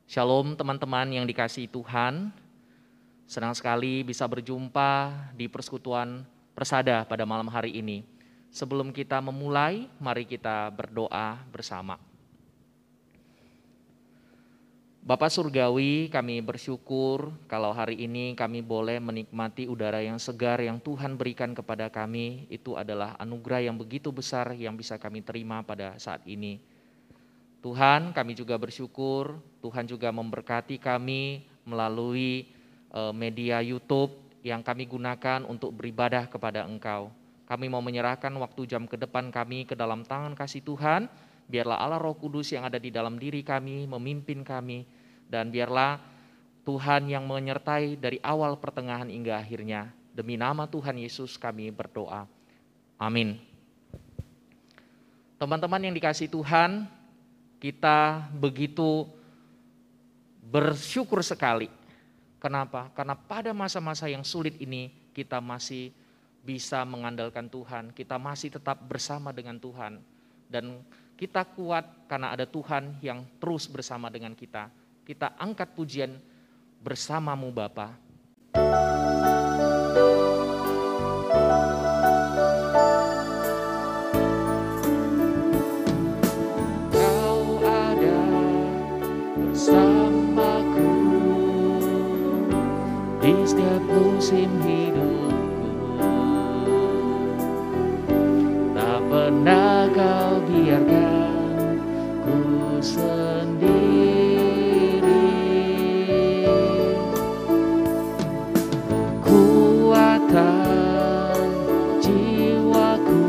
Shalom teman-teman yang dikasihi Tuhan, senang sekali bisa berjumpa di persekutuan Persada pada malam hari ini. Sebelum kita memulai, mari kita berdoa bersama. Bapa Surgawi, kami bersyukur kalau hari ini kami boleh menikmati udara yang segar yang Tuhan berikan kepada kami. Itu adalah anugerah yang begitu besar yang bisa kami terima pada saat ini. Tuhan, kami juga bersyukur, Tuhan juga memberkati kami melalui media YouTube yang kami gunakan untuk beribadah kepada Engkau. Kami mau menyerahkan waktu jam ke depan kami ke dalam tangan kasih Tuhan, biarlah Allah Roh Kudus yang ada di dalam diri kami memimpin kami, dan biarlah Tuhan yang menyertai dari awal pertengahan hingga akhirnya. Demi nama Tuhan Yesus kami berdoa. Amin. Teman-teman yang dikasihi Tuhan, kita begitu bersyukur sekali. Kenapa? Karena pada masa-masa yang sulit ini kita masih bisa mengandalkan Tuhan. Kita masih tetap bersama dengan Tuhan. Dan kita kuat karena ada Tuhan yang terus bersama dengan kita. Kita angkat pujian bersamamu Bapa. Bersamaku di setiap musim hidupku, tak pernah kau biarkan ku sendiri. Kekuatan jiwaku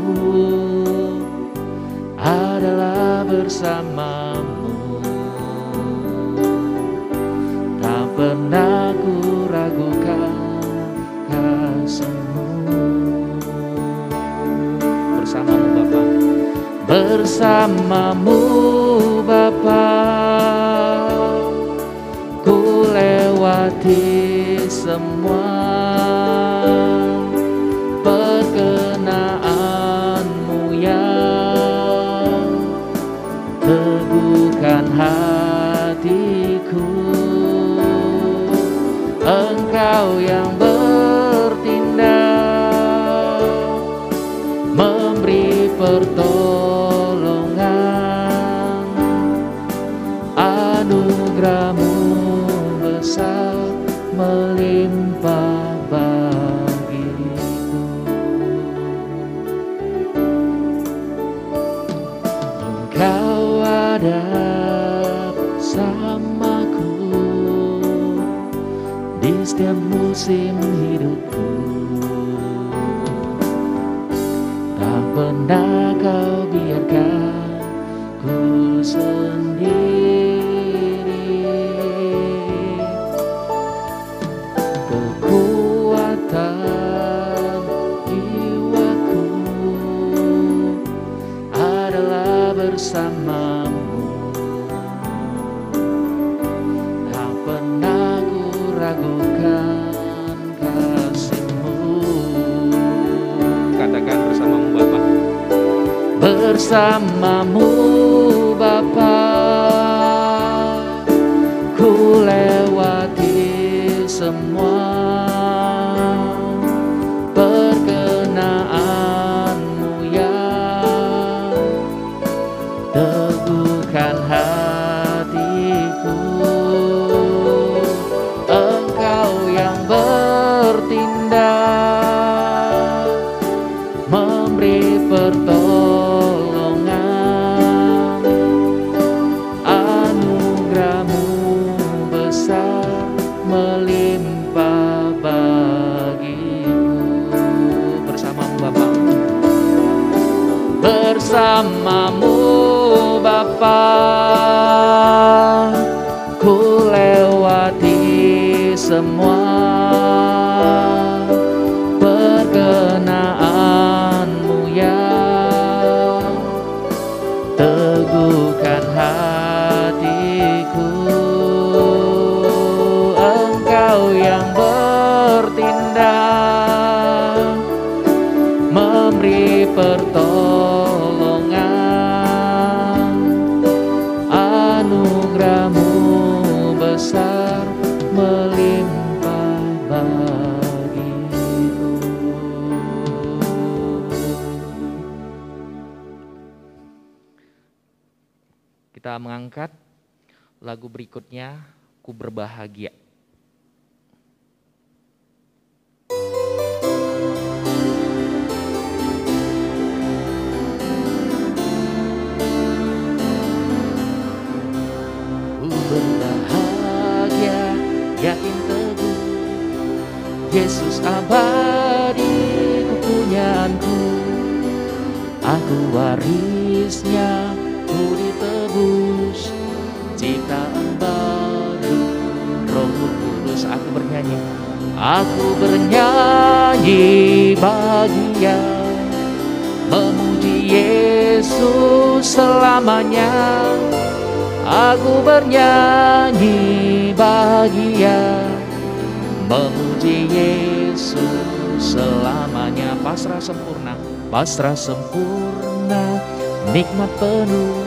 adalah bersamamu. Pernah ku ragukan kasih-Mu. Bersamamu Bapa, bersamamu Bapa, ku lewati semua perkenaanmu yang teguhkan hatiku. Engkau yang bertindak, memberi pertolongan, anugerah-Mu besar melimpah bagiku. Engkau ada bersamaku di setiap musim hidupku, tak pernah kau biarkan ku sendiri. Kekuatan jiwaku adalah bersamamu. Tak pernah ragukan kasih-Mu. Katakan bersamamu Bapa. Bersamamu Bapa, ku lewati semua perkenaanmu yang teguhkan hatiku. Bertindak, memberi pertolongan, anugerah-Mu besar melimpah bagiku. Bersamamu Bapa, bersamamu Bapa, ku lewati semua perkenaanmu yang teguhkan hatiku. Engkau yang bertindak, memberi pertolongan, anugerah-Mu Kita mengangkat lagu berikutnya, Ku Berbahagia. Ku berbahagia, yakin teguh, Yesus abadi kepunyaanku. Aku warisnya, ku ditebus, ciptaan baru, Roh Kudus. Aku bernyanyi bahagia, memuji Yesus selamanya. Aku bernyanyi bahagia, memuji Yesus selamanya. Pasrah sempurna, nikmat penuh,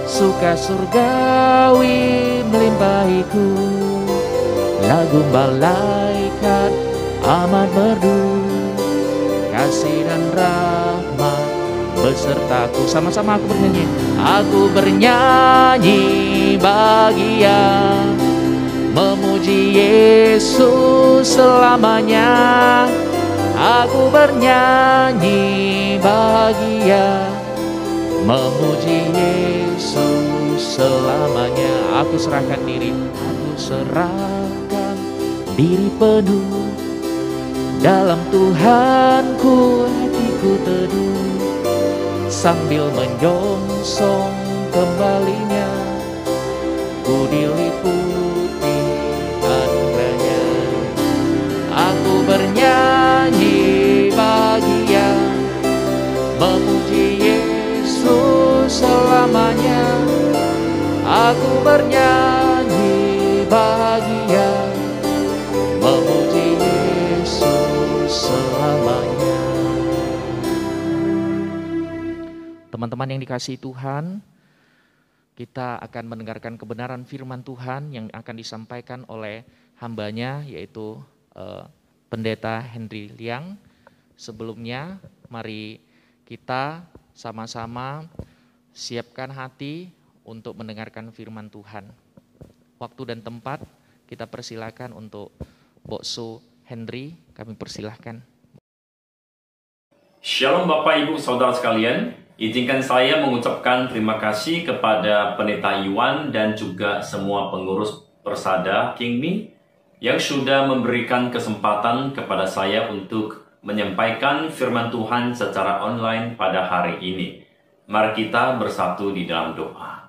suka surgawi melimpahiku. Lagu malaikat amat merdu, kasih dan rahmat besertaku. Sama-sama aku bernyanyi. Aku bernyanyi bahagia, memuji Yesus selamanya. Aku bernyanyi bahagia, memuji Yesus selamanya. Aku serahkan diri penuh, dalam Tuhanku hatiku teduh, sambil menyongsong kembalinya, ku diliputi anugerahnya. Aku bernyanyi bahagia, memuji Yesus selamanya. Aku bernyanyi bahagia, memuji Yesus selamanya. Teman-teman yang dikasihi Tuhan, kita akan mendengarkan kebenaran firman Tuhan yang akan disampaikan oleh hambanya, yaitu Pendeta Henry Liang. Sebelumnya, mari kita sama-sama siapkan hati untuk mendengarkan firman Tuhan. Waktu dan tempat kita persilakan untuk Bokso Henry, kami persilahkan. Shalom Bapak Ibu Saudara sekalian, izinkan saya mengucapkan terima kasih kepada Pendeta Iwan dan juga semua pengurus Persada Kingmi yang sudah memberikan kesempatan kepada saya untuk menyampaikan firman Tuhan secara online pada hari ini. Mari kita bersatu di dalam doa.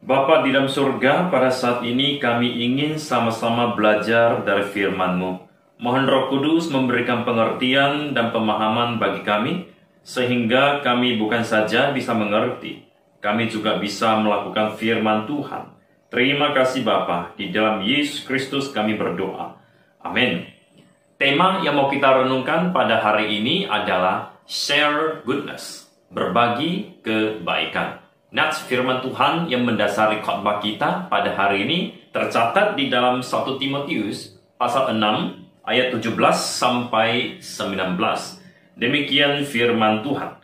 Bapa di dalam surga, pada saat ini kami ingin sama-sama belajar dari firman-Mu. Mohon Roh Kudus memberikan pengertian dan pemahaman bagi kami, sehingga kami bukan saja bisa mengerti, kami juga bisa melakukan firman Tuhan. Terima kasih Bapa, di dalam Yesus Kristus kami berdoa. Amin. Tema yang mau kita renungkan pada hari ini adalah Share Goodness, berbagi kebaikan. Nats firman Tuhan yang mendasari khotbah kita pada hari ini tercatat di dalam 1 Timotius pasal 6 ayat 17 sampai 19. Demikian firman Tuhan.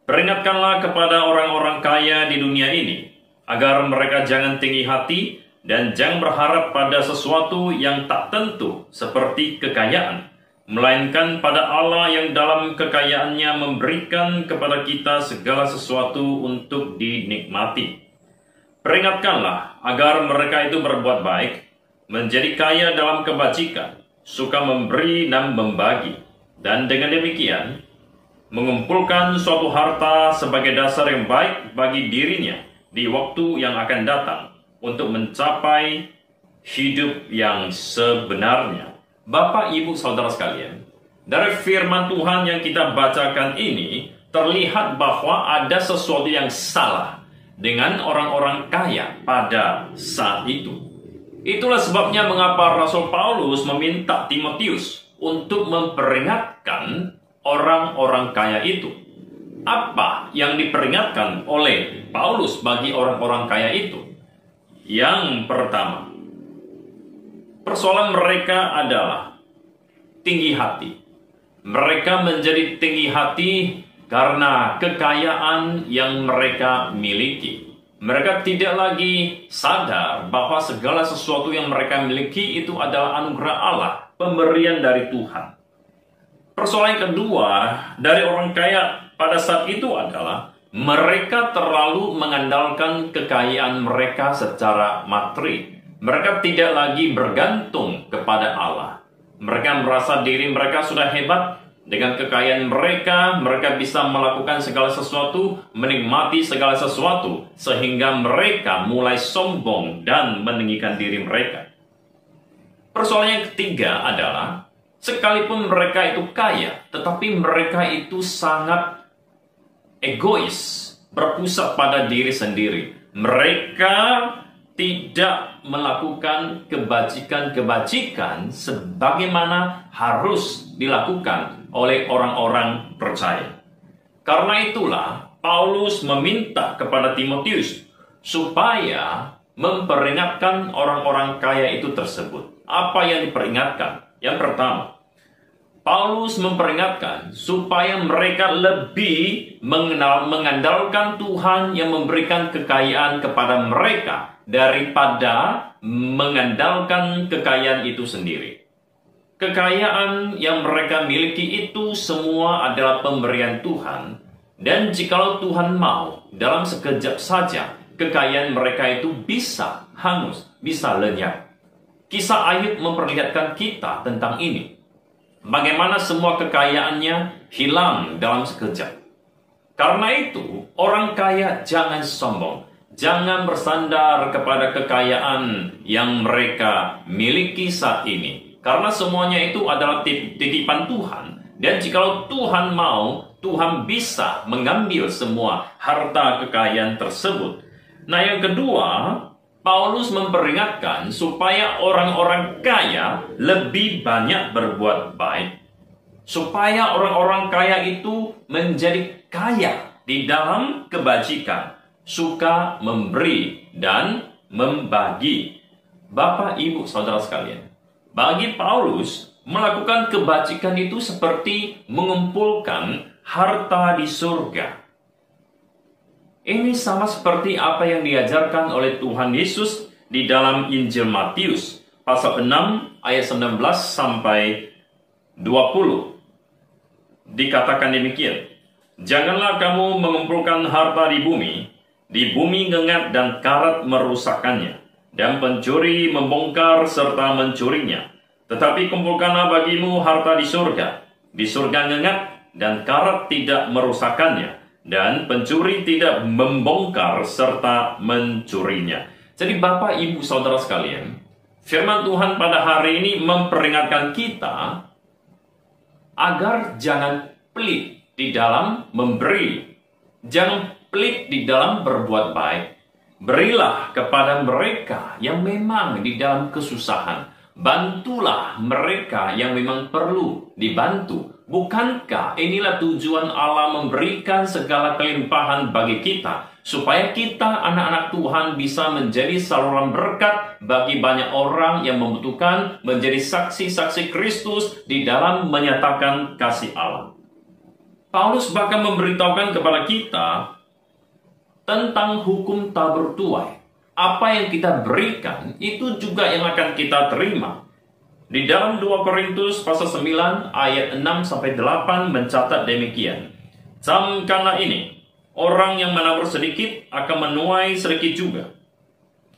Peringatkanlah kepada orang-orang kaya di dunia ini, agar mereka jangan tinggi hati dan jangan berharap pada sesuatu yang tak tentu seperti kekayaan, melainkan pada Allah yang dalam kekayaannya memberikan kepada kita segala sesuatu untuk dinikmati. Peringatkanlah agar mereka itu berbuat baik, menjadi kaya dalam kebajikan, suka memberi dan membagi, dan dengan demikian mengumpulkan suatu harta sebagai dasar yang baik bagi dirinya di waktu yang akan datang untuk mencapai hidup yang sebenarnya. Bapak, Ibu, Saudara sekalian, dari firman Tuhan yang kita bacakan ini, terlihat bahwa ada sesuatu yang salah dengan orang-orang kaya pada saat itu. Itulah sebabnya mengapa Rasul Paulus meminta Timotius untuk memperingatkan orang-orang kaya itu. Apa yang diperingatkan oleh Paulus bagi orang-orang kaya itu? Yang pertama, persoalan mereka adalah tinggi hati. Mereka menjadi tinggi hati karena kekayaan yang mereka miliki. Mereka tidak lagi sadar bahwa segala sesuatu yang mereka miliki itu adalah anugerah Allah, pemberian dari Tuhan. Persoalan kedua dari orang kaya pada saat itu adalah mereka terlalu mengandalkan kekayaan mereka secara materi. Mereka tidak lagi bergantung kepada Allah. Mereka merasa diri mereka sudah hebat. Dengan kekayaan mereka, mereka bisa melakukan segala sesuatu, menikmati segala sesuatu, sehingga mereka mulai sombong dan meninggikan diri mereka. Persoalan yang ketiga adalah, sekalipun mereka itu kaya, tetapi mereka itu sangat egois, berpusat pada diri sendiri. Mereka tidak melakukan kebajikan-kebajikan sebagaimana harus dilakukan oleh orang-orang percaya. Karena itulah Paulus meminta kepada Timotius supaya memperingatkan orang-orang kaya itu tersebut. Apa yang diperingatkan? Yang pertama, Paulus memperingatkan supaya mereka lebih mengandalkan Tuhan yang memberikan kekayaan kepada mereka daripada mengandalkan kekayaan itu sendiri. Kekayaan yang mereka miliki itu semua adalah pemberian Tuhan, dan jikalau Tuhan mau, dalam sekejap saja kekayaan mereka itu bisa hangus, bisa lenyap. Kisah Ayub memperlihatkan kita tentang ini. Bagaimana semua kekayaannya hilang dalam sekejap. Karena itu, orang kaya jangan sombong. Jangan bersandar kepada kekayaan yang mereka miliki saat ini. Karena semuanya itu adalah titipan Tuhan. Dan jikalau Tuhan mau, Tuhan bisa mengambil semua harta kekayaan tersebut. Nah, yang kedua, Paulus memperingatkan supaya orang-orang kaya lebih banyak berbuat baik. Supaya orang-orang kaya itu menjadi kaya di dalam kebajikan, suka memberi dan membagi. Bapak, Ibu, Saudara sekalian, bagi Paulus, melakukan kebajikan itu seperti mengumpulkan harta di surga. Ini sama seperti apa yang diajarkan oleh Tuhan Yesus di dalam Injil Matius pasal 6 ayat 19 sampai 20. Dikatakan demikian, janganlah kamu mengumpulkan harta di bumi ngengat dan karat merusakkannya, dan pencuri membongkar serta mencurinya. Tetapi kumpulkanlah bagimu harta di surga ngengat dan karat tidak merusakkannya, dan pencuri tidak membongkar serta mencurinya. Jadi Bapak, Ibu, Saudara sekalian, firman Tuhan pada hari ini memperingatkan kita agar jangan pelit di dalam memberi. Jangan pelit di dalam berbuat baik. Berilah kepada mereka yang memang di dalam kesusahan. Bantulah mereka yang memang perlu dibantu. Bukankah inilah tujuan Allah memberikan segala kelimpahan bagi kita, supaya kita anak-anak Tuhan bisa menjadi saluran berkat bagi banyak orang yang membutuhkan, menjadi saksi-saksi Kristus di dalam menyatakan kasih Allah. Paulus bahkan memberitahukan kepada kita tentang hukum tabur tuai. Apa yang kita berikan itu juga yang akan kita terima. Di dalam 2 Korintus pasal 9 ayat 6 sampai 8 mencatat demikian. Camkanlah ini, orang yang menabur sedikit akan menuai sedikit juga,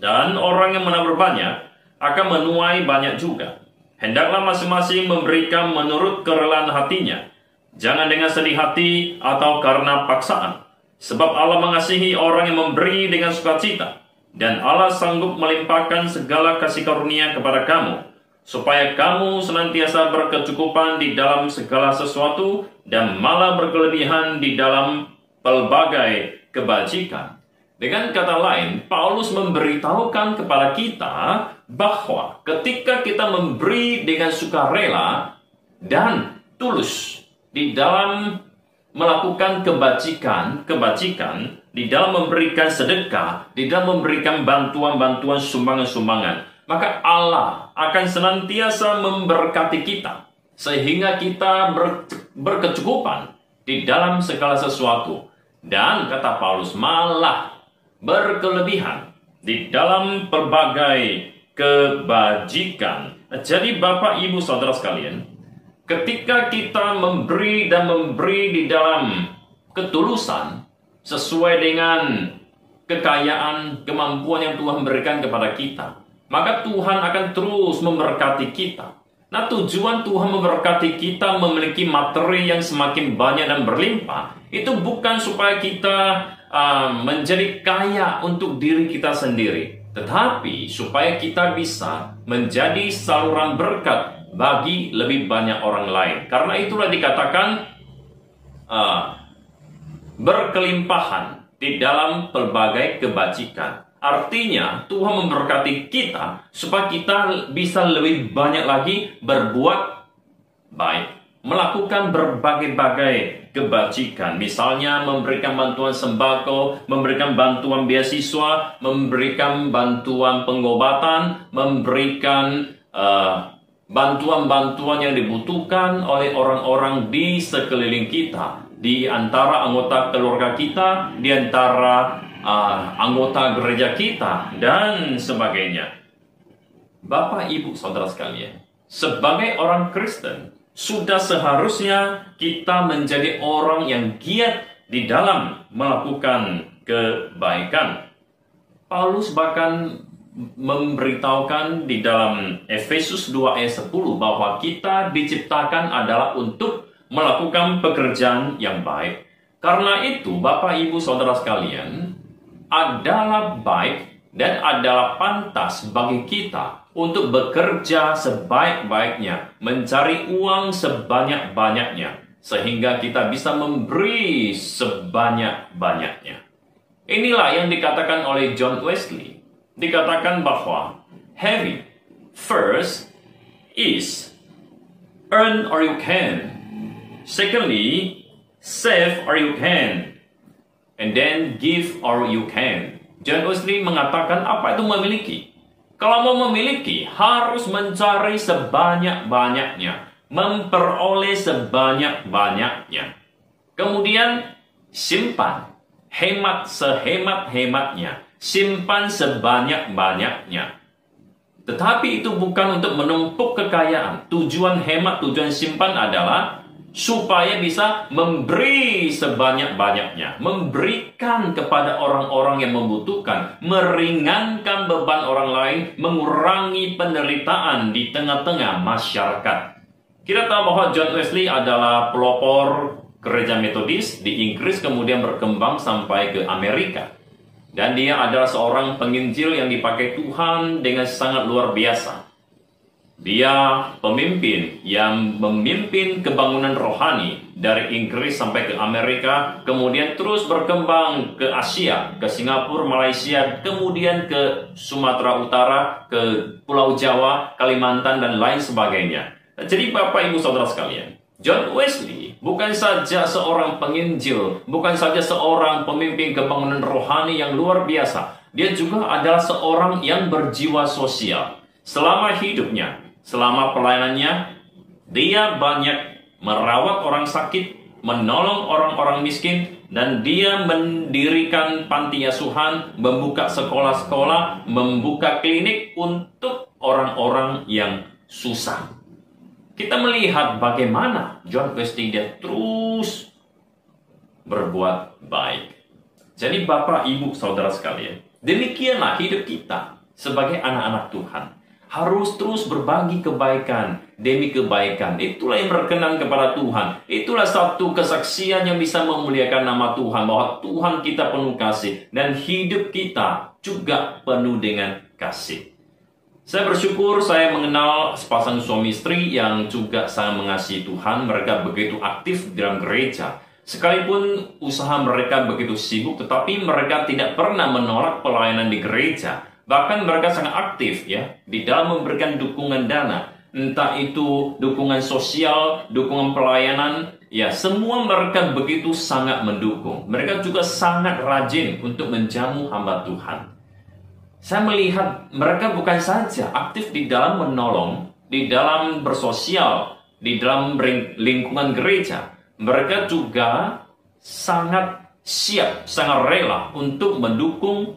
dan orang yang menabur banyak akan menuai banyak juga. Hendaklah masing-masing memberikan menurut kerelaan hatinya, jangan dengan sedih hati atau karena paksaan. Sebab Allah mengasihi orang yang memberi dengan sukacita, dan Allah sanggup melimpahkan segala kasih karunia kepada kamu, supaya kamu senantiasa berkecukupan di dalam segala sesuatu dan malah berkelebihan di dalam pelbagai kebajikan. Dengan kata lain, Paulus memberitahukan kepada kita bahwa ketika kita memberi dengan sukarela dan tulus di dalam melakukan kebajikan, di dalam memberikan sedekah, di dalam memberikan bantuan-bantuan, sumbangan-sumbangan, maka Allah akan senantiasa memberkati kita, sehingga kita berkecukupan di dalam segala sesuatu. Dan kata Paulus, malah berkelebihan di dalam berbagai kebajikan. Jadi Bapak Ibu Saudara sekalian, ketika kita memberi dan memberi di dalam ketulusan sesuai dengan kekayaan, kemampuan yang Tuhan berikan kepada kita, maka Tuhan akan terus memberkati kita. Nah, tujuan Tuhan memberkati kita memiliki materi yang semakin banyak dan berlimpah, itu bukan supaya kita menjadi kaya untuk diri kita sendiri, tetapi supaya kita bisa menjadi saluran berkat bagi lebih banyak orang lain. Karena itulah dikatakan berkelimpahan di dalam pelbagai kebajikan. Artinya Tuhan memberkati kita supaya kita bisa lebih banyak lagi berbuat baik, melakukan berbagai-bagai kebajikan. Misalnya memberikan bantuan sembako, memberikan bantuan beasiswa, memberikan bantuan pengobatan, memberikan bantuan-bantuan yang dibutuhkan oleh orang-orang di sekeliling kita, di antara anggota keluarga kita, di antara anggota gereja kita, dan sebagainya. Bapak, Ibu, Saudara sekalian, sebagai orang Kristen, sudah seharusnya kita menjadi orang yang giat di dalam melakukan kebaikan. Paulus bahkan memberitahukan di dalam Efesus 2 ayat 10 bahwa kita diciptakan adalah untuk melakukan pekerjaan yang baik. Karena itu, Bapak, Ibu, Saudara sekalian, adalah baik dan adalah pantas bagi kita untuk bekerja sebaik-baiknya, mencari uang sebanyak-banyaknya, sehingga kita bisa memberi sebanyak-banyaknya. Inilah yang dikatakan oleh John Wesley. Dikatakan bahwa having first is earn or you can. Secondly, save or you can. And then give or you can. John Wesley mengatakan apa itu memiliki. Kalau mau memiliki, harus mencari sebanyak-banyaknya, memperoleh sebanyak-banyaknya. Kemudian simpan, hemat sehemat-hematnya, simpan sebanyak-banyaknya. Tetapi itu bukan untuk menumpuk kekayaan. Tujuan hemat, tujuan simpan adalah supaya bisa memberi sebanyak-banyaknya, memberikan kepada orang-orang yang membutuhkan, meringankan beban orang lain, mengurangi penderitaan di tengah-tengah masyarakat. Kita tahu bahwa John Wesley adalah pelopor gereja Metodis di Inggris, kemudian berkembang sampai ke Amerika. Dan dia adalah seorang penginjil yang dipakai Tuhan dengan sangat luar biasa. Dia pemimpin yang memimpin kebangunan rohani dari Inggris sampai ke Amerika, kemudian terus berkembang ke Asia, ke Singapura, Malaysia, kemudian ke Sumatera Utara, ke Pulau Jawa, Kalimantan, dan lain sebagainya. Jadi Bapak, Ibu, Saudara sekalian, John Wesley bukan saja seorang penginjil, bukan saja seorang pemimpin kebangunan rohani yang luar biasa. Dia juga adalah seorang yang berjiwa sosial. Selama hidupnya, selama pelayanannya, dia banyak merawat orang sakit, menolong orang-orang miskin, dan dia mendirikan panti asuhan, membuka sekolah-sekolah, membuka klinik untuk orang-orang yang susah. Kita melihat bagaimana John Wesley dia terus berbuat baik. Jadi Bapak, Ibu, Saudara sekalian, demikianlah hidup kita sebagai anak-anak Tuhan. Harus terus berbagi kebaikan demi kebaikan. Itulah yang berkenan kepada Tuhan. Itulah satu kesaksian yang bisa memuliakan nama Tuhan, bahwa Tuhan kita penuh kasih dan hidup kita juga penuh dengan kasih. Saya bersyukur saya mengenal sepasang suami istri yang juga sangat mengasihi Tuhan. Mereka begitu aktif dalam gereja. Sekalipun usaha mereka begitu sibuk, tetapi mereka tidak pernah menolak pelayanan di gereja. Bahkan mereka sangat aktif ya di dalam memberikan dukungan dana, entah itu dukungan sosial, dukungan pelayanan, ya semua mereka begitu sangat mendukung. Mereka juga sangat rajin untuk menjamu hamba Tuhan. Saya melihat mereka bukan saja aktif di dalam menolong, di dalam bersosial, di dalam lingkungan gereja, mereka juga sangat siap, sangat rela untuk mendukung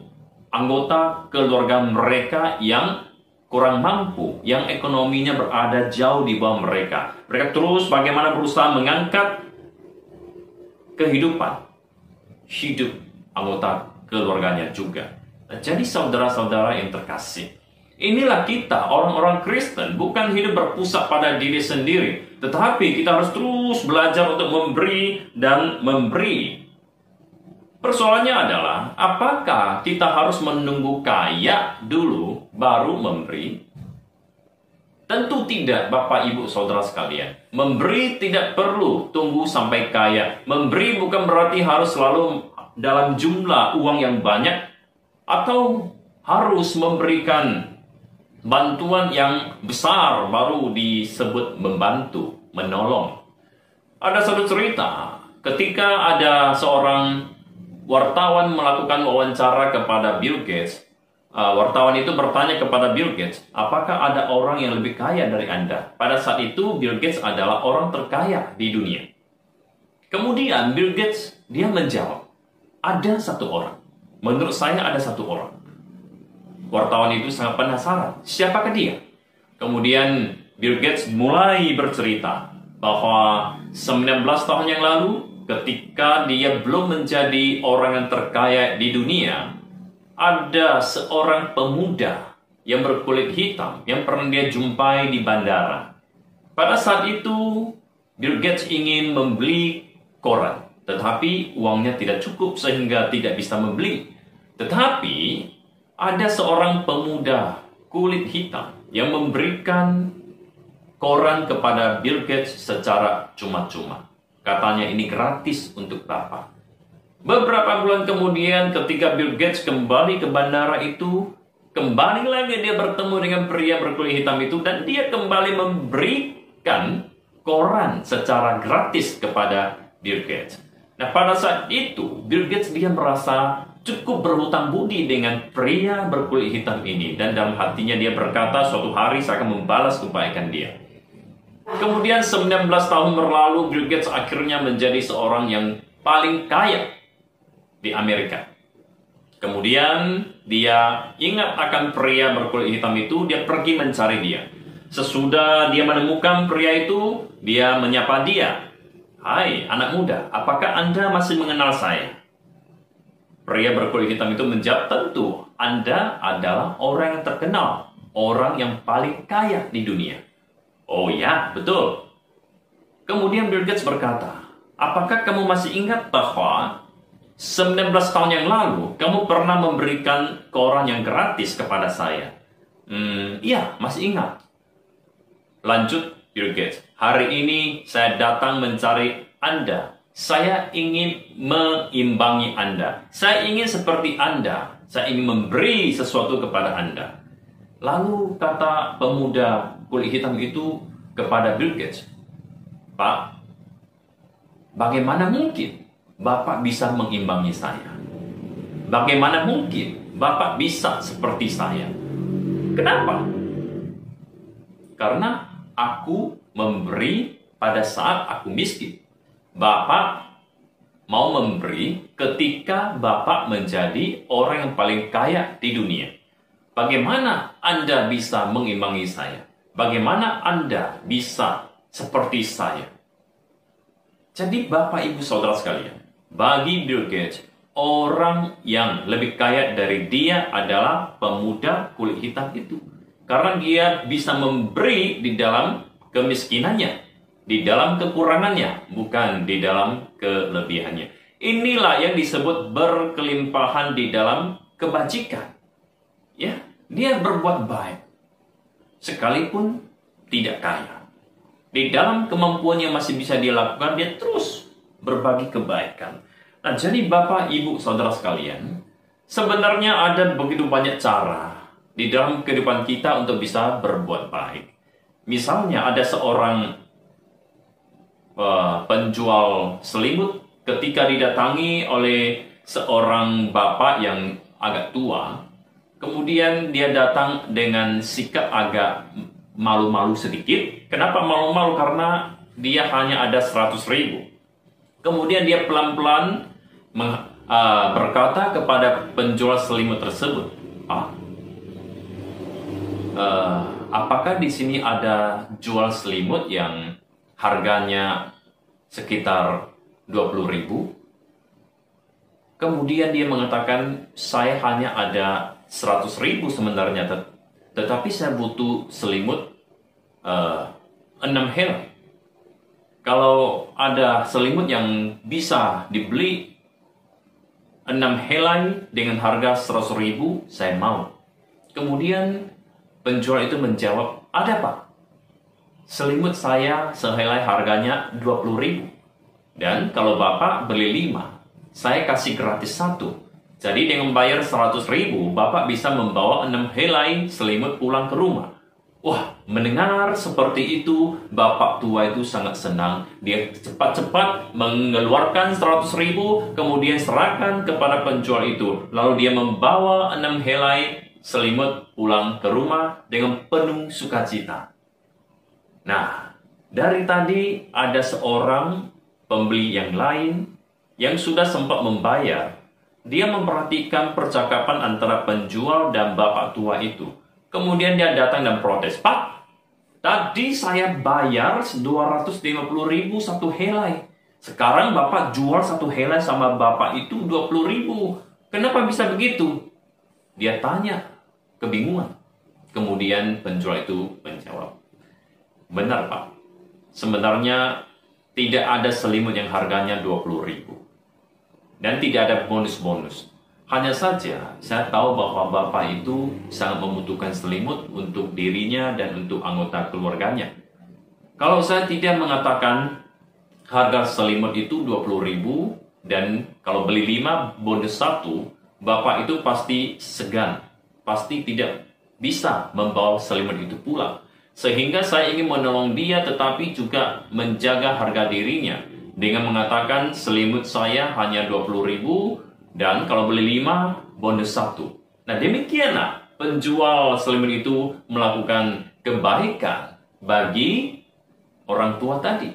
anggota keluarga mereka yang kurang mampu, yang ekonominya berada jauh di bawah mereka. Mereka terus bagaimana berusaha mengangkat kehidupan hidup anggota keluarganya juga. Jadi saudara-saudara yang terkasih, inilah kita orang-orang Kristen, bukan hidup berpusat pada diri sendiri, tetapi kita harus terus belajar untuk memberi dan memberi. Persoalannya adalah, apakah kita harus menunggu kaya dulu baru memberi? Tentu tidak, Bapak Ibu Saudara sekalian. Memberi tidak perlu tunggu sampai kaya. Memberi bukan berarti harus selalu dalam jumlah uang yang banyak, atau harus memberikan bantuan yang besar baru disebut membantu, menolong. Ada satu cerita, ketika ada seorang wartawan melakukan wawancara kepada Bill Gates. Wartawan itu bertanya kepada Bill Gates, apakah ada orang yang lebih kaya dari Anda? Pada saat itu Bill Gates adalah orang terkaya di dunia. Kemudian Bill Gates, dia menjawab, ada satu orang. Menurut saya ada satu orang. Wartawan itu sangat penasaran, siapakah dia? Kemudian Bill Gates mulai bercerita bahwa 19 tahun yang lalu, ketika dia belum menjadi orang yang terkaya di dunia, ada seorang pemuda yang berkulit hitam yang pernah dia jumpai di bandara. Pada saat itu, Bill Gates ingin membeli koran, tetapi uangnya tidak cukup sehingga tidak bisa membeli. Tetapi ada seorang pemuda kulit hitam yang memberikan koran kepada Bill Gates secara cuma-cuma. Katanya ini gratis untuk Bapak. Beberapa bulan kemudian ketika Bill Gates kembali ke bandara itu, kembali lagi dia bertemu dengan pria berkulit hitam itu, dan dia kembali memberikan koran secara gratis kepada Bill Gates. Nah, pada saat itu Bill Gates dia merasa cukup berhutang budi dengan pria berkulit hitam ini, dan dalam hatinya dia berkata, suatu hari saya akan membalas kebaikan dia. Kemudian 19 tahun berlalu, Bill Gates akhirnya menjadi seorang yang paling kaya di Amerika. Kemudian dia ingat akan pria berkulit hitam itu, dia pergi mencari dia. Sesudah dia menemukan pria itu, dia menyapa dia. Hai anak muda, apakah Anda masih mengenal saya? Pria berkulit hitam itu menjawab, tentu Anda adalah orang yang terkenal, orang yang paling kaya di dunia. Oh ya, betul. Kemudian Bill Gates berkata, apakah kamu masih ingat bahwa 19 tahun yang lalu, kamu pernah memberikan koran yang gratis kepada saya? Iya, masih ingat. Lanjut Bill Gates, hari ini saya datang mencari Anda. Saya ingin mengimbangi Anda. Saya ingin seperti Anda. Saya ingin memberi sesuatu kepada Anda. Lalu kata pemuda kulit hitam itu kepada Bill Gates, Pak, bagaimana mungkin Bapak bisa mengimbangi saya? Bagaimana mungkin Bapak bisa seperti saya? Kenapa? Karena aku memberi pada saat aku miskin. Bapak mau memberi ketika Bapak menjadi orang yang paling kaya di dunia. Bagaimana Anda bisa mengimbangi saya? Bagaimana Anda bisa seperti saya? Jadi Bapak Ibu Saudara sekalian, bagi Bill Gates, orang yang lebih kaya dari dia adalah pemuda kulit hitam itu. Karena dia bisa memberi di dalam kemiskinannya, di dalam kekurangannya, bukan di dalam kelebihannya. Inilah yang disebut berkelimpahan di dalam kebajikan. Ya, dia berbuat baik sekalipun tidak kaya. Di dalam kemampuan yang masih bisa dia lakukan, dia terus berbagi kebaikan. Nah, jadi Bapak, Ibu, Saudara sekalian, sebenarnya ada begitu banyak cara di dalam kehidupan kita untuk bisa berbuat baik. Misalnya ada seorang penjual selimut ketika didatangi oleh seorang bapak yang agak tua. Kemudian dia datang dengan sikap agak malu-malu sedikit. Kenapa malu-malu? Karena dia hanya ada 100.000. Kemudian dia pelan-pelan berkata kepada penjual selimut tersebut, apakah di sini ada jual selimut yang harganya sekitar 20.000? Kemudian dia mengatakan, saya hanya ada 100.000 sebenarnya, tetapi saya butuh selimut 6 helai. Kalau ada selimut yang bisa dibeli 6 helai dengan harga 100.000, saya mau. Kemudian penjual itu menjawab, ada Pak, selimut saya sehelai harganya 20.000. Dan kalau Bapak beli 5, saya kasih gratis 1. Jadi dengan bayar 100.000, Bapak bisa membawa 6 helai selimut pulang ke rumah. Wah, mendengar seperti itu, bapak tua itu sangat senang. Dia cepat-cepat mengeluarkan 100.000, kemudian serahkan kepada penjual itu. Lalu dia membawa 6 helai selimut pulang ke rumah dengan penuh sukacita. Nah, dari tadi ada seorang pembeli yang lain yang sudah sempat membayar. Dia memperhatikan percakapan antara penjual dan bapak tua itu. Kemudian dia datang dan protes, Pak, tadi saya bayar 250.000 satu helai. Sekarang Bapak jual satu helai sama Bapak itu 20.000. Kenapa bisa begitu? Dia tanya, kebingungan. Kemudian penjual itu menjawab, benar Pak, sebenarnya tidak ada selimut yang harganya 20.000. Dan tidak ada bonus-bonus. Hanya saja, saya tahu bahwa Bapak itu sangat membutuhkan selimut untuk dirinya dan untuk anggota keluarganya. Kalau saya tidak mengatakan harga selimut itu 20.000 dan kalau beli 5 bonus 1, Bapak itu pasti segan, pasti tidak bisa membawa selimut itu pulang. Sehingga saya ingin menolong dia tetapi juga menjaga harga dirinya dengan mengatakan selimut saya hanya 20.000 dan kalau beli 5, bonus 1. Nah, demikianlah penjual selimut itu melakukan kebaikan bagi orang tua tadi.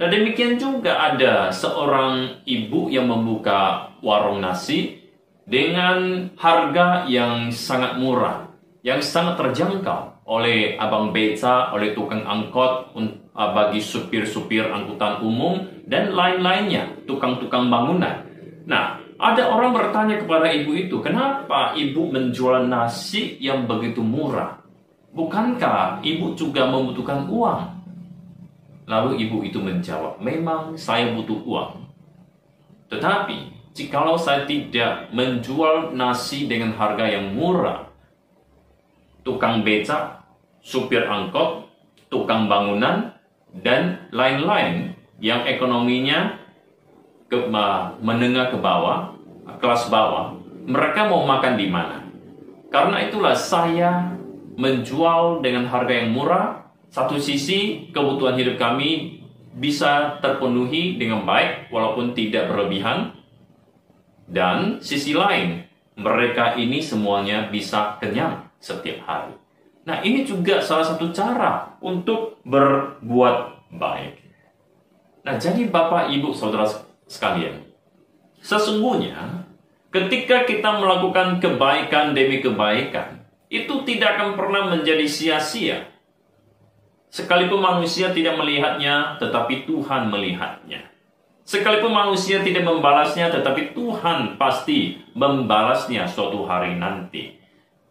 Dan demikian juga ada seorang ibu yang membuka warung nasi dengan harga yang sangat murah, yang sangat terjangkau oleh abang beca, oleh tukang angkot, bagi supir-supir angkutan umum, dan lain-lainnya, tukang-tukang bangunan. Nah, ada orang bertanya kepada ibu itu, kenapa ibu menjual nasi yang begitu murah? Bukankah ibu juga membutuhkan uang? Lalu ibu itu menjawab, memang saya butuh uang. Tetapi, jikalau saya tidak menjual nasi dengan harga yang murah, tukang becak, supir angkot, tukang bangunan, dan lain-lain yang ekonominya menengah ke bawah, kelas bawah, mereka mau makan di mana? Karena itulah saya menjual dengan harga yang murah. Satu sisi kebutuhan hidup kami bisa terpenuhi dengan baik walaupun tidak berlebihan. Dan sisi lain, mereka ini semuanya bisa kenyang setiap hari. Nah, ini juga salah satu cara untuk berbuat baik. Nah, jadi Bapak, Ibu, Saudara sekalian, sesungguhnya ketika kita melakukan kebaikan demi kebaikan, itu tidak akan pernah menjadi sia-sia. Sekalipun manusia tidak melihatnya, tetapi Tuhan melihatnya. Sekalipun manusia tidak membalasnya, tetapi Tuhan pasti membalasnya suatu hari nanti.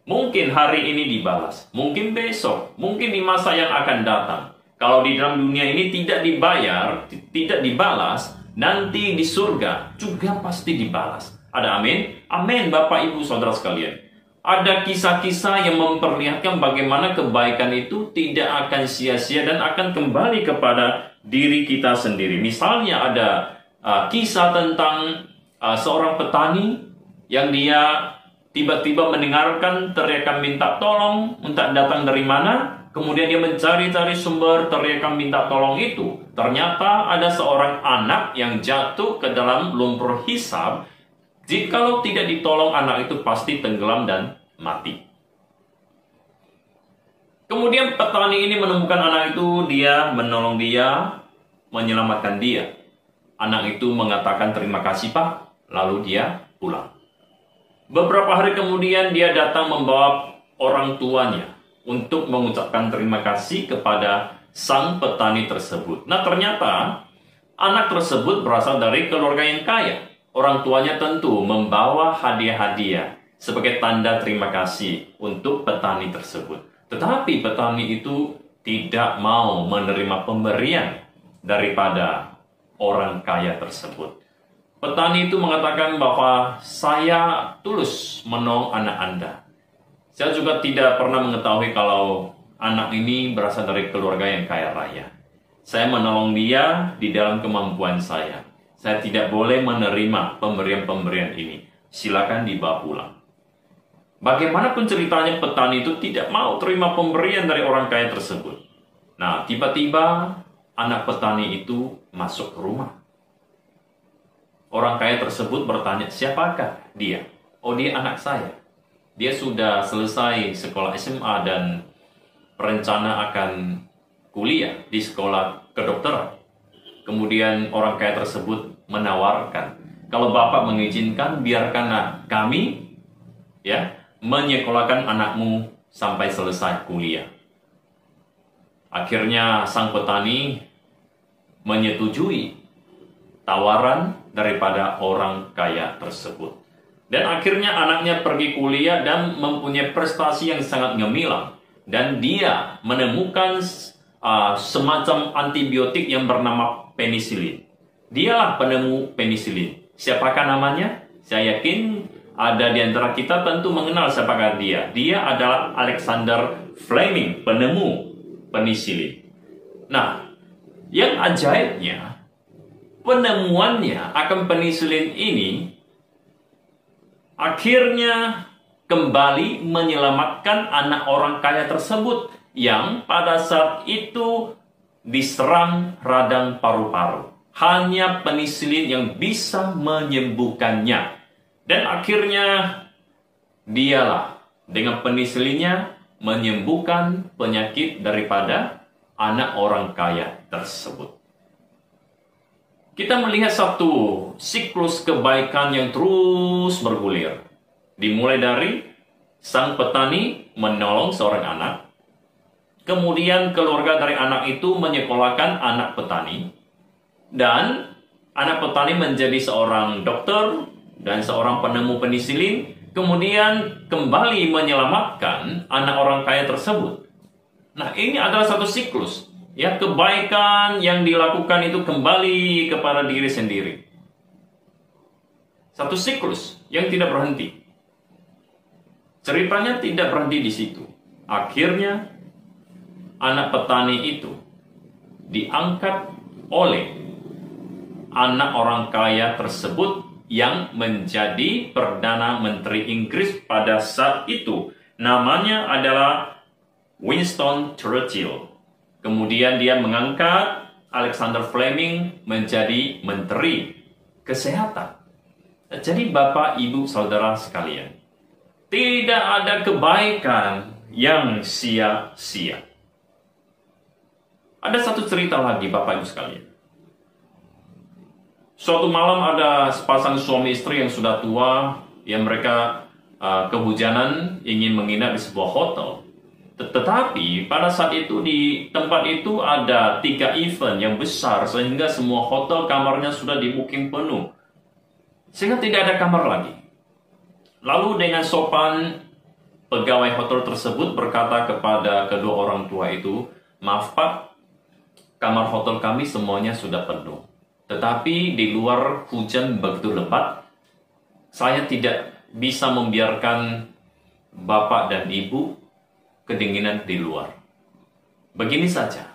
Mungkin hari ini dibalas, mungkin besok, mungkin di masa yang akan datang. Kalau di dalam dunia ini tidak dibayar, tidak dibalas, nanti di surga juga pasti dibalas. Ada amin? Amin, Bapak, Ibu, Saudara sekalian. Ada kisah-kisah yang memperlihatkan bagaimana kebaikan itu tidak akan sia-sia dan akan kembali kepada diri kita sendiri. Misalnya ada kisah tentang seorang petani yang dia tiba-tiba mendengarkan teriakan minta tolong, entah datang dari mana. Kemudian dia mencari-cari sumber teriakan minta tolong itu. Ternyata ada seorang anak yang jatuh ke dalam lumpur hisab. Jikalau tidak ditolong, anak itu pasti tenggelam dan mati. Kemudian petani ini menemukan anak itu, dia menolong dia, menyelamatkan dia. Anak itu mengatakan, terima kasih Pak, Lalu dia pulang. Beberapa hari kemudian dia datang membawa orang tuanya untuk mengucapkan terima kasih kepada sang petani tersebut. Nah, ternyata anak tersebut berasal dari keluarga yang kaya. Orang tuanya tentu membawa hadiah-hadiah sebagai tanda terima kasih untuk petani tersebut. Tetapi petani itu tidak mau menerima pemberian daripada orang kaya tersebut. Petani itu mengatakan bahwa saya tulus menolong anak Anda. Saya juga tidak pernah mengetahui kalau anak ini berasal dari keluarga yang kaya raya. Saya menolong dia di dalam kemampuan saya. Saya tidak boleh menerima pemberian-pemberian ini. Silakan dibawa pulang. Bagaimanapun ceritanya, petani itu tidak mau terima pemberian dari orang kaya tersebut. Nah, tiba-tiba anak petani itu masuk ke rumah. Orang kaya tersebut bertanya, siapakah dia? Oh, dia anak saya. Dia sudah selesai sekolah SMA dan berencana akan kuliah di sekolah kedokteran. Kemudian orang kaya tersebut menawarkan, kalau Bapak mengizinkan, biarkanlah kami menyekolahkan anakmu sampai selesai kuliah. Akhirnya sang petani menyetujui tawaran daripada orang kaya tersebut. Dan akhirnya anaknya pergi kuliah dan mempunyai prestasi yang sangat gemilang. Dan dia menemukan semacam antibiotik yang bernama penisilin. Dialah penemu penisilin. Siapakah namanya? Saya yakin ada di antara kita tentu mengenal siapakah dia. Dia adalah Alexander Fleming, penemu penisilin. Nah, yang ajaibnya, penemuannya akan penisilin ini akhirnya kembali menyelamatkan anak orang kaya tersebut yang pada saat itu diserang radang paru-paru. Hanya penisilin yang bisa menyembuhkannya. Dan akhirnya dialah dengan penisilinnya menyembuhkan penyakit daripada anak orang kaya tersebut. Kita melihat satu siklus kebaikan yang terus bergulir. Dimulai dari sang petani menolong seorang anak. Kemudian keluarga dari anak itu menyekolahkan anak petani. Dan anak petani menjadi seorang dokter dan seorang penemu penisilin. Kemudian kembali menyelamatkan anak orang kaya tersebut. Nah, ini adalah satu siklus. Ya, kebaikan yang dilakukan itu kembali kepada diri sendiri. Satu siklus yang tidak berhenti. Ceritanya tidak berhenti di situ. Akhirnya anak petani itu diangkat oleh anak orang kaya tersebut yang menjadi Perdana Menteri Inggris pada saat itu. Namanya adalah Winston Churchill. Kemudian dia mengangkat Alexander Fleming menjadi Menteri Kesehatan. Jadi Bapak, Ibu, Saudara sekalian, tidak ada kebaikan yang sia-sia. Ada satu cerita lagi Bapak Ibu sekalian. Suatu malam ada sepasang suami istri yang sudah tua, yang mereka kehujanan ingin menginap di sebuah hotel. Tetapi pada saat itu di tempat itu ada 3 event yang besar sehingga semua hotel kamarnya sudah di booking penuh. Sehingga tidak ada kamar lagi. Lalu dengan sopan pegawai hotel tersebut berkata kepada kedua orang tua itu, "Maaf Pak, kamar hotel kami semuanya sudah penuh. Tetapi di luar hujan begitu lebat, saya tidak bisa membiarkan Bapak dan Ibu kedinginan di luar. Begini saja,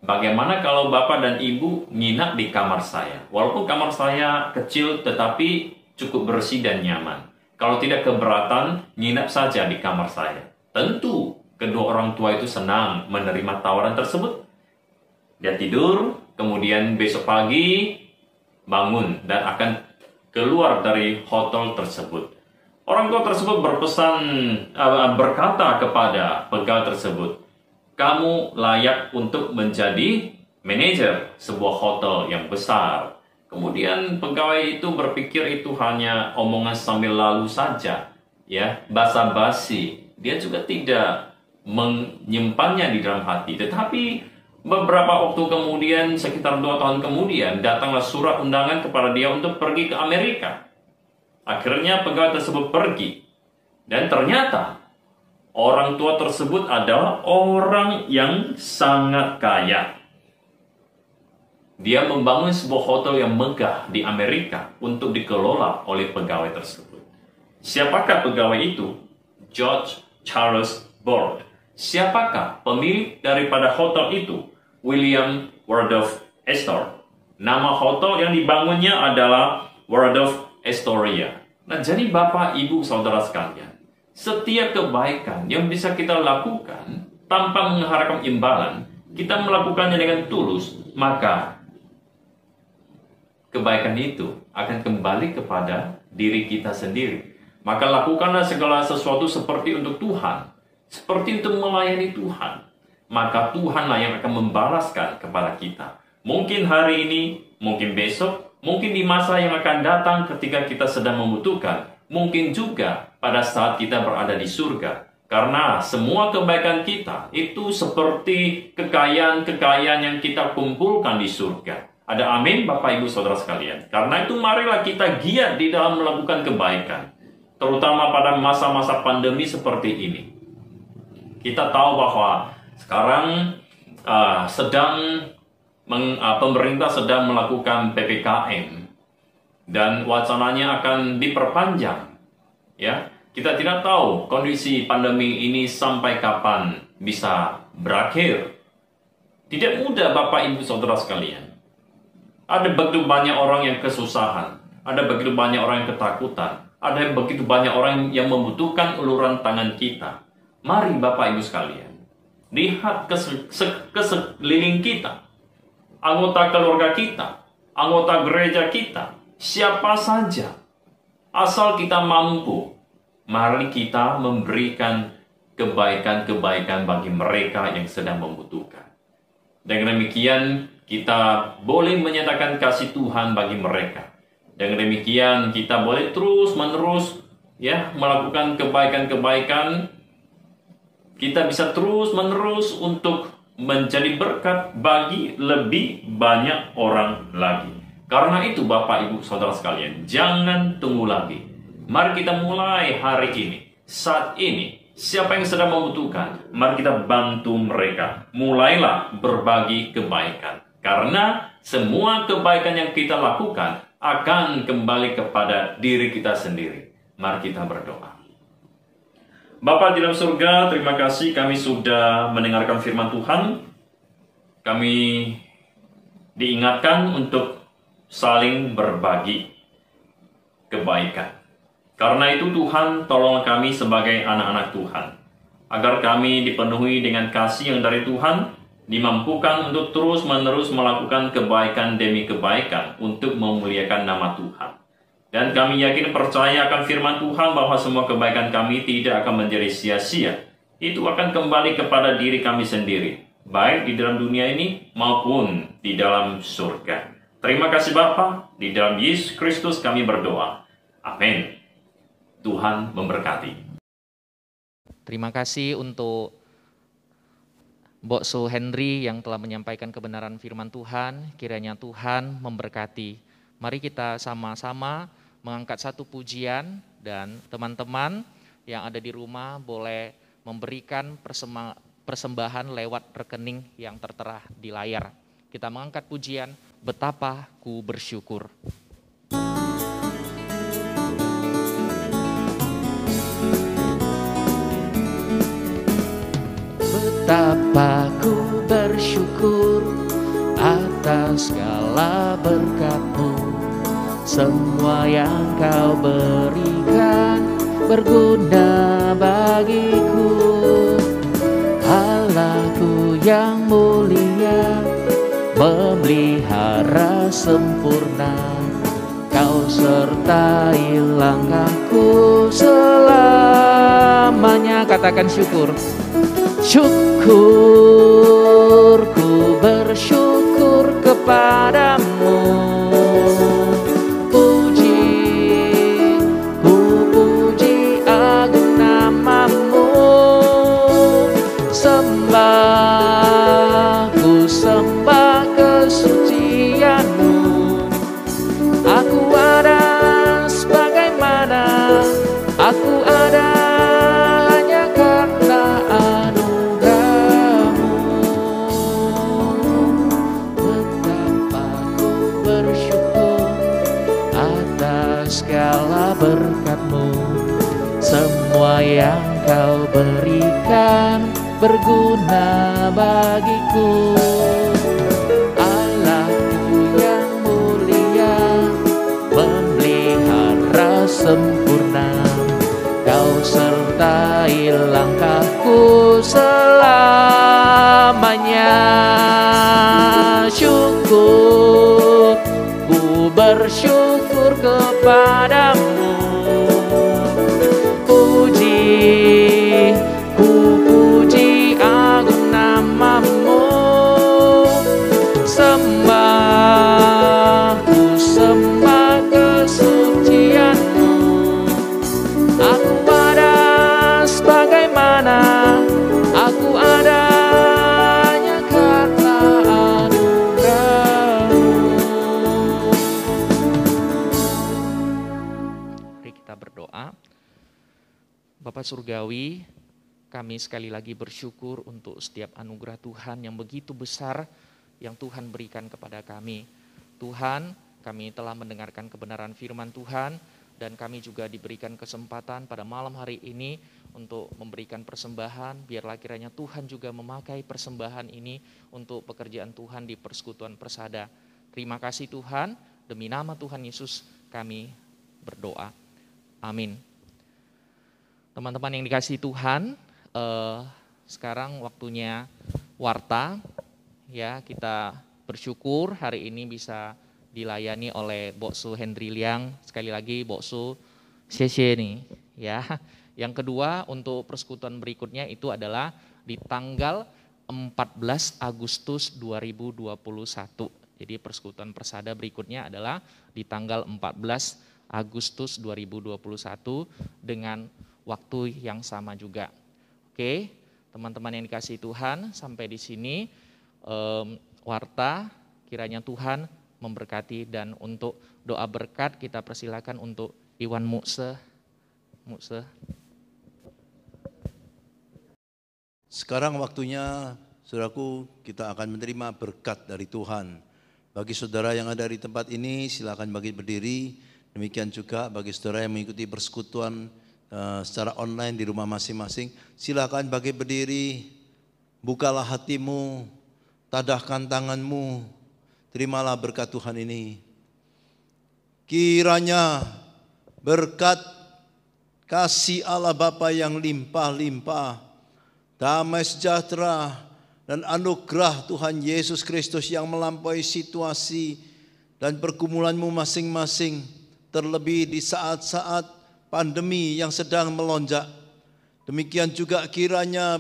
bagaimana kalau Bapak dan Ibu nginap di kamar saya? Walaupun kamar saya kecil tetapi cukup bersih dan nyaman. Kalau tidak keberatan, nginap saja di kamar saya." Tentu kedua orang tua itu senang menerima tawaran tersebut. Dia tidur, kemudian besok pagi bangun dan akan keluar dari hotel tersebut. Orang tua tersebut berkata kepada pegawai tersebut, "Kamu layak untuk menjadi manajer sebuah hotel yang besar. Kemudian pegawai itu berpikir itu hanya omongan sambil lalu saja, ya, basa-basi. Dia juga tidak menyimpannya di dalam hati. Tetapi beberapa waktu kemudian, sekitar 2 tahun kemudian, datanglah surat undangan kepada dia untuk pergi ke Amerika. Akhirnya pegawai tersebut pergi. Dan ternyata orang tua tersebut adalah orang yang sangat kaya. Dia membangun sebuah hotel yang megah di Amerika untuk dikelola oleh pegawai tersebut. Siapakah pegawai itu? George Charles Board. Siapakah pemilik daripada hotel itu? William Waldorf Astor. Nama hotel yang dibangunnya adalah Waldorf Astoria. Nah, jadi Bapak, Ibu, Saudara sekalian, setiap kebaikan yang bisa kita lakukan tanpa mengharapkan imbalan, kita melakukannya dengan tulus, maka kebaikan itu akan kembali kepada diri kita sendiri. Maka lakukanlah segala sesuatu seperti untuk Tuhan, seperti untuk melayani Tuhan. Maka Tuhanlah yang akan membalaskan kepada kita. Mungkin hari ini, mungkin besok, mungkin di masa yang akan datang ketika kita sedang membutuhkan. Mungkin juga pada saat kita berada di surga. Karena semua kebaikan kita itu seperti kekayaan-kekayaan yang kita kumpulkan di surga. Ada amin, Bapak, Ibu, Saudara sekalian. Karena itu marilah kita giat di dalam melakukan kebaikan. Terutama pada masa-masa pandemi seperti ini. Kita tahu bahwa sekarang pemerintah sedang melakukan PPKM. Dan wacananya akan diperpanjang. Ya, kita tidak tahu kondisi pandemi ini sampai kapan bisa berakhir. Tidak mudah, Bapak, Ibu, Saudara sekalian. Ada begitu banyak orang yang kesusahan. Ada begitu banyak orang yang ketakutan. Ada begitu banyak orang yang membutuhkan uluran tangan kita. Mari Bapak Ibu sekalian, lihat ke sekeliling kita. Anggota keluarga kita. Anggota gereja kita. Siapa saja. Asal kita mampu. Mari kita memberikan kebaikan-kebaikan bagi mereka yang sedang membutuhkan. Dengan demikian, kita boleh menyatakan kasih Tuhan bagi mereka. Dengan demikian, kita boleh terus-menerus ya melakukan kebaikan-kebaikan. Kita bisa terus-menerus untuk menjadi berkat bagi lebih banyak orang lagi. Karena itu, Bapak, Ibu, Saudara sekalian, jangan tunggu lagi. Mari kita mulai hari ini, saat ini. Siapa yang sedang membutuhkan, mari kita bantu mereka. Mulailah berbagi kebaikan. Karena semua kebaikan yang kita lakukan akan kembali kepada diri kita sendiri. Mari kita berdoa. Bapa di dalam surga, terima kasih kami sudah mendengarkan firman Tuhan. Kami diingatkan untuk saling berbagi kebaikan. Karena itu Tuhan, tolong kami sebagai anak-anak Tuhan. Agar kami dipenuhi dengan kasih yang dari Tuhan, dimampukan untuk terus-menerus melakukan kebaikan demi kebaikan untuk memuliakan nama Tuhan. Dan kami yakin percaya akan firman Tuhan bahwa semua kebaikan kami tidak akan menjadi sia-sia. Itu akan kembali kepada diri kami sendiri, baik di dalam dunia ini maupun di dalam surga. Terima kasih Bapa, di dalam Yesus Kristus kami berdoa. Amin. Tuhan memberkati. Terima kasih untuk Mbok Su Henry yang telah menyampaikan kebenaran firman Tuhan. Kiranya Tuhan memberkati. Mari kita sama-sama mengangkat satu pujian, dan teman-teman yang ada di rumah boleh memberikan persembahan lewat rekening yang tertera di layar. Kita mengangkat pujian, Betapa Ku Bersyukur. Betapa ku bersyukur atas segala berkat-Mu. Semua yang Kau berikan berguna bagiku. Allahku yang mulia, memelihara sempurna. Kau sertai langkahku selamanya. Katakan syukur. Syukur, ku bersyukur kepadamu. segala berkat-Mu. Semua yang Kau berikan berguna bagiku. Allahku yang mulia, memelihara sempurna, Kau sertai langkahku selamanya. Syukur, ku bersyukur kepadamu. Puji, ku puji agung nama-Mu. Sembah, ku sembah kesucian-Mu. Aku ada sebagaimana aku adanya karena anugerah-Mu. Mari kita berdoa. Bapak Surgawi, kami sekali lagi bersyukur untuk setiap anugerah Tuhan yang begitu besar yang Tuhan berikan kepada kami. Tuhan, kami telah mendengarkan kebenaran firman Tuhan, dan kami juga diberikan kesempatan pada malam hari ini untuk memberikan persembahan. Biarlah kiranya Tuhan juga memakai persembahan ini untuk pekerjaan Tuhan di Persekutuan Persada. Terima kasih Tuhan, demi nama Tuhan Yesus kami berdoa. Amin. Teman-teman yang dikasihi Tuhan, sekarang waktunya warta. Ya, kita bersyukur hari ini bisa dilayani oleh Boksu Hendri Liang. Sekali lagi Boksu, xie nih. Ya. Yang kedua, untuk persekutuan berikutnya itu adalah di tanggal 14 Agustus 2021. Jadi persekutuan Persada berikutnya adalah di tanggal 14 Agustus 2021 dengan waktu yang sama juga. Oke, teman-teman yang dikasihi Tuhan, sampai di sini warta, kiranya Tuhan memberkati, dan untuk doa berkat kita persilakan untuk Iwan Mukse. Sekarang waktunya, saudaraku, kita akan menerima berkat dari Tuhan. Bagi saudara yang ada di tempat ini, silakan bagi berdiri. Demikian juga bagi saudara yang mengikuti persekutuan secara online di rumah masing-masing, silakan bagi berdiri, bukalah hatimu, tadahkan tanganmu, terimalah berkat Tuhan ini. Kiranya berkat kasih Allah Bapa yang limpah-limpah, damai sejahtera dan anugerah Tuhan Yesus Kristus yang melampaui situasi dan pergumulanmu masing-masing, terlebih di saat-saat pandemi yang sedang melonjak. Demikian juga kiranya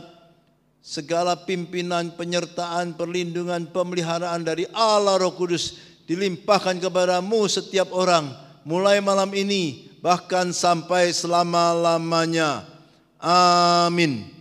segala pimpinan, penyertaan, perlindungan, pemeliharaan dari Allah Roh Kudus dilimpahkan kepadamu setiap orang, mulai malam ini bahkan sampai selama-lamanya. Amin.